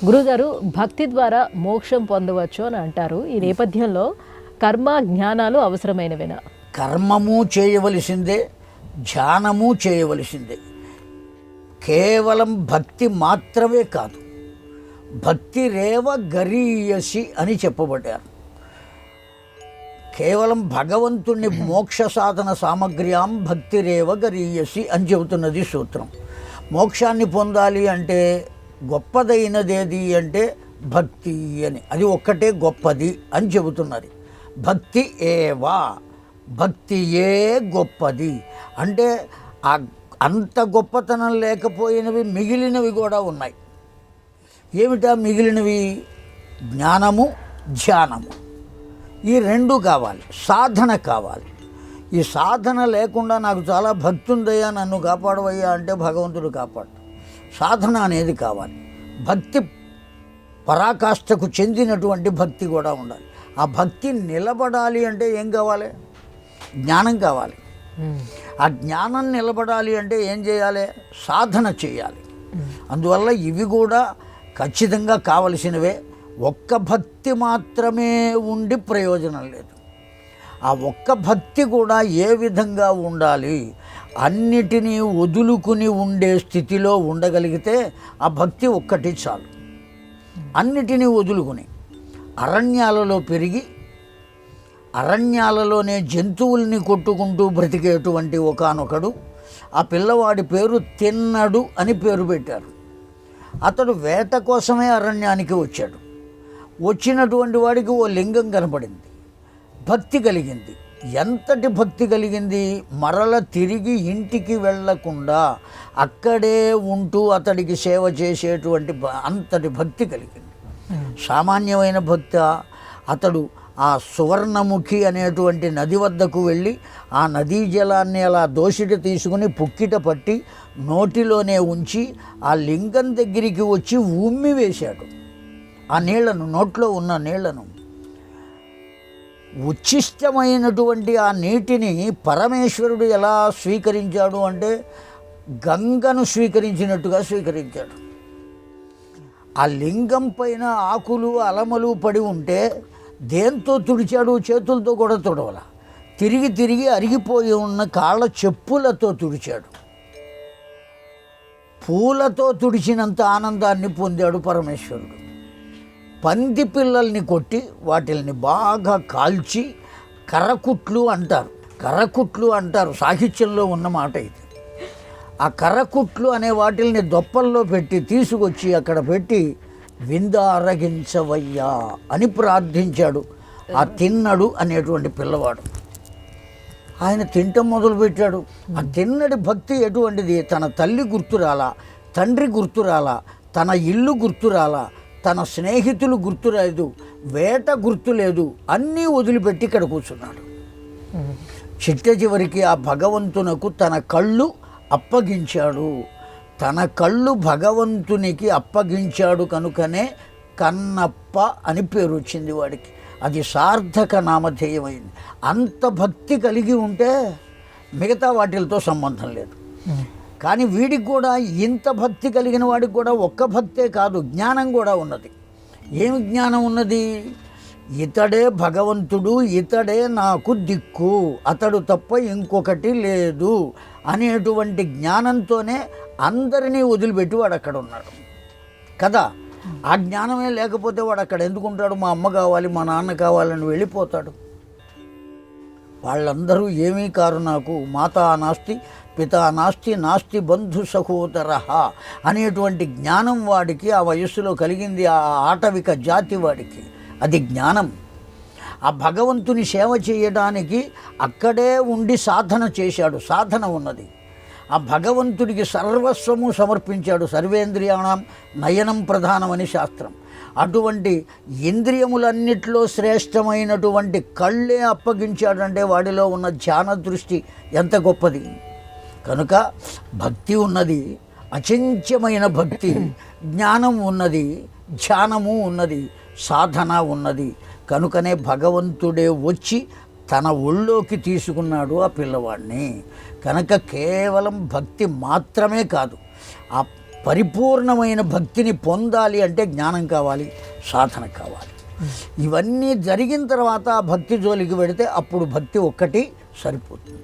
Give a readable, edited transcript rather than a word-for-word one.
గురుగారు, భక్తి ద్వారా మోక్షం పొందవచ్చు అని అంటారు. ఈ నేపథ్యంలో కర్మ జ్ఞానాలు అవసరమైనవేనా? కర్మము చేయవలసిందే, ధ్యానము చేయవలసిందే. కేవలం భక్తి మాత్రమే కాదు, భక్తి రేవ గరీయసి అని చెప్పబడ్డారు. కేవలం భగవంతుణ్ణి మోక్ష సాధన సామగ్ర్యాం భక్తిరేవ గరీయసి అని చెబుతున్నది సూత్రం. మోక్షాన్ని పొందాలి అంటే గొప్పదైనదేది అంటే భక్తి అని, అది ఒక్కటే గొప్పది అని చెబుతున్నది. భక్తి ఏవా, భక్తియే గొప్పది అంటే అంత గొప్పతనం లేకపోయినవి మిగిలినవి కూడా ఉన్నాయి. ఏమిటా మిగిలినవి? జ్ఞానము, ధ్యానము. ఈ రెండు కావాలి, సాధన కావాలి. ఈ సాధన లేకుండా నాకు చాలా భక్తి ఉందయ్యా, నన్ను కాపాడవయ్యా అంటే భగవంతుడు కాపాడు. సాధన అనేది కావాలి. భక్తి పరాకాష్ఠకు చెందినటువంటి భక్తి కూడా ఉండాలి. ఆ భక్తి నిలబడాలి అంటే ఏం కావాలి? జ్ఞానం కావాలి. ఆ జ్ఞానం నిలబడాలి అంటే ఏం చేయాలి? సాధన చేయాలి. అందువల్ల ఇవి కూడా ఖచ్చితంగా కావలసినవే. ఒక్క భక్తి మాత్రమే ఉండి ప్రయోజనం లేదు. ఆ ఒక్క భక్తి కూడా ఏ విధంగా ఉండాలి? అన్నిటినీ వదులుకుని ఉండే స్థితిలో ఉండగలిగితే ఆ భక్తి ఒక్కటి చాలు. అన్నిటినీ వదులుకుని అరణ్యాలలో పెరిగి అరణ్యాలలోనే జంతువుల్ని కొట్టుకుంటూ బ్రతికేటువంటి ఒకానొకడు, ఆ పిల్లవాడి పేరు తిన్నడు అని పేరు పెట్టారు. అతడు వేట కోసమే అరణ్యానికి వచ్చాడు. వచ్చినటువంటి వాడికి ఓ లింగం కనపడింది, భక్తి కలిగింది. ఎంతటి భక్తి కలిగింది? మరల తిరిగి ఇంటికి వెళ్ళకుండా అక్కడే ఉంటూ అతడికి సేవ చేసేటువంటి అంతటి భక్తి కలిగింది. సామాన్యమైన భక్తి. అతడు ఆ సువర్ణముఖి అనేటువంటి నది వద్దకు వెళ్ళి ఆ నదీ జలాన్ని అలా దోసిట తీసుకుని పుక్కిట పట్టి నోటిలోనే ఉంచి ఆ లింగం దగ్గరికి వచ్చి ఉమ్మి వేశాడు. ఆ నీళ్లను, నోట్లో ఉన్న నీళ్లను, ఉచ్ఛిష్టమైనటువంటి ఆ నీటిని పరమేశ్వరుడు ఎలా స్వీకరించాడు అంటే గంగను స్వీకరించినట్టుగా స్వీకరించాడు. ఆ లింగం పైన ఆకులు అలమలు పడి ఉంటే దేంతో తుడిచాడు? చేతులతో కూడా తుడవల. తిరిగి తిరిగి అరిగిపోయి ఉన్న కాళ్ళ చెప్పులతో తుడిచాడు. పూలతో తుడిచినంత ఆనందాన్ని పొందాడు పరమేశ్వరుడు. పంది పిల్లల్ని కొట్టి వాటిల్ని బాగా కాల్చి కర్రకుట్లు అంటారు. కర్రకుట్లు అంటారు, సాహిత్యంలో ఉన్న మాట ఇది. ఆ కర్రకుట్లు అనే వాటిల్ని దొప్పల్లో పెట్టి తీసుకొచ్చి అక్కడ పెట్టి విందారగించవయ్యా అని ప్రార్థించాడు ఆ తిన్నడు అనేటువంటి పిల్లవాడు. ఆయన తింటం మొదలుపెట్టాడు. ఆ తిన్నడి భక్తి ఎటువంటిది? తన తల్లి గుర్తురాలా, తండ్రి గుర్తురాలా, తన ఇల్లు గుర్తురాలా, తన స్నేహితులు గుర్తురాదు, వేట గుర్తు లేదు, అన్నీ వదిలిపెట్టి ఇక్కడ కూర్చున్నాడు. చిట్ట చివరికి ఆ భగవంతునకు తన కళ్ళు అప్పగించాడు. తన కళ్ళు భగవంతునికి అప్పగించాడు కనుకనే కన్నప్ప అని పేరు వచ్చింది వాడికి. అది సార్థక నామధేయమైంది. అంత భక్తి కలిగి ఉంటే మిగతా వాటిలతో సంబంధం లేదు. కానీ వీడికి కూడా ఇంత భక్తి కలిగిన వాడికి కూడా ఒక్క భక్తే కాదు, జ్ఞానం కూడా ఉన్నది. ఏమి జ్ఞానం ఉన్నది? ఇతడే భగవంతుడు, ఇతడే నాకు దిక్కు, అతడు తప్ప ఇంకొకటి లేదు అనేటువంటి జ్ఞానంతోనే అందరినీ వదిలిపెట్టి వాడు అక్కడ ఉన్నాడు కదా. ఆ జ్ఞానమే లేకపోతే వాడు అక్కడ ఎందుకుంటాడు? మా అమ్మ కావాలి, మా నాన్న కావాలని వెళ్ళిపోతాడు. వాళ్ళందరూ ఏమీ కారు నాకు, మాతా నాస్తి పితా నాస్తి నాస్తి బంధు సహోదర అనేటువంటి జ్ఞానం వాడికి ఆ వయస్సులో కలిగింది. ఆ ఆటవిక జాతి వాడికి అది జ్ఞానం. ఆ భగవంతుని సేవ చేయడానికి అక్కడే ఉండి సాధన చేశాడు. సాధన ఉన్నది. ఆ భగవంతుడికి సర్వస్వము సమర్పించాడు. సర్వేంద్రియాణం నయనం ప్రధానమని శాస్త్రం. అటువంటి ఇంద్రియములన్నిట్లో శ్రేష్టమైనటువంటి కళ్ళే అప్పగించాడంటే వాడిలో ఉన్న ధ్యాన దృష్టి ఎంత గొప్పది. కనుక భక్తి ఉన్నది, అచింత్యమైన భక్తి, జ్ఞానం ఉన్నది, ధ్యానము ఉన్నది, సాధన ఉన్నది. కనుకనే భగవంతుడే వచ్చి తన ఒళ్ళోకి తీసుకున్నాడు ఆ పిల్లవాడిని. కనుక కేవలం భక్తి మాత్రమే కాదు, ఆ పరిపూర్ణమైన భక్తిని పొందాలి అంటే జ్ఞానం కావాలి, సాధన కావాలి. ఇవన్నీ జరిగిన తర్వాత భక్తి జోలికి వెడితే అప్పుడు భక్తి ఒక్కటి సరిపోతుంది.